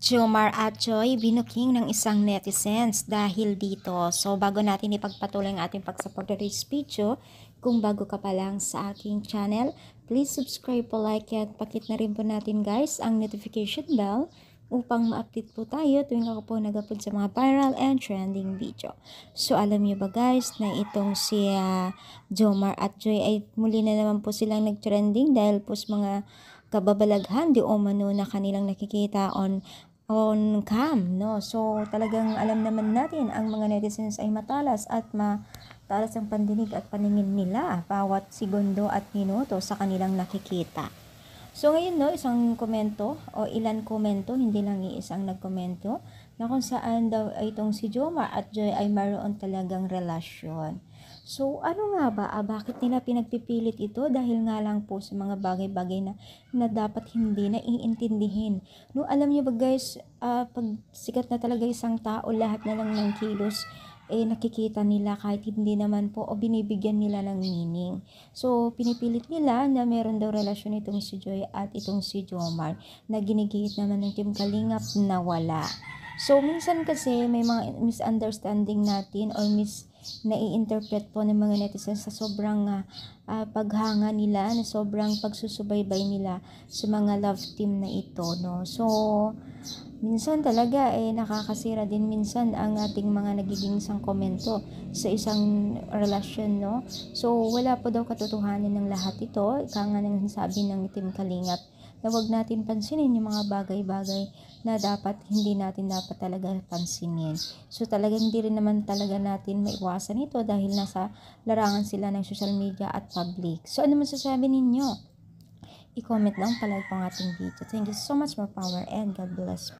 Jomar at Joy binuking ng isang netizens dahil dito. So bago natin ipagpatuloy ang ating pag-support this video, kung bago ka pa lang sa aking channel, please subscribe po, like at pakit na rin po natin guys ang notification bell upang ma-update po tayo tuwing ako po nag-upload sa mga viral and trending video. So alam niyo ba guys na itong si Jomar at Joy ay muli na naman po silang nag-trending dahil po sa mga kababalaghan di umano na kanilang nakikita on cam, no? So, talagang alam naman natin ang mga netizens ay matalas at matalas ang pandinig at paningin nila bawat segundo at minuto sa kanilang nakikita. So, ngayon, no, isang komento o ilan komento, hindi lang iisang nagkomento, na kung saan daw itong si Jomar at Joy ay mayroon talagang relasyon. So, ano nga ba? Bakit nila pinagpipilit ito? Dahil nga lang po sa mga bagay-bagay na dapat hindi na iintindihin. No, alam niyo ba guys, pag sikat na talaga isang tao, lahat na lang ng kilos, nakikita nila kahit hindi naman po o binibigyan nila ng meaning. So, pinipilit nila na meron daw relasyon itong si Joy at itong si Jomar na ginigihit naman ng Team Kalingap na wala. So, minsan kasi may mga misunderstanding natin or nai-interpret po ng mga netizens sa sobrang paghanga nila, na sobrang pagsusubaybay nila sa mga love team na ito, no? So, minsan talaga nakakasira din minsan ang ating mga nagiging isang komento sa isang relasyon, no? So, wala po daw katotohanan ng lahat ito. Ika nga nang sabi ng Team Kalingap na wag natin pansinin yung mga bagay-bagay na hindi natin dapat talaga pansinin. So talagang hindi rin naman talaga natin maiwasan ito dahil nasa larangan sila ng social media at public. So ano masasabi ninyo? I-comment lang, palike po ang ating video. Thank you so much, more power and God bless.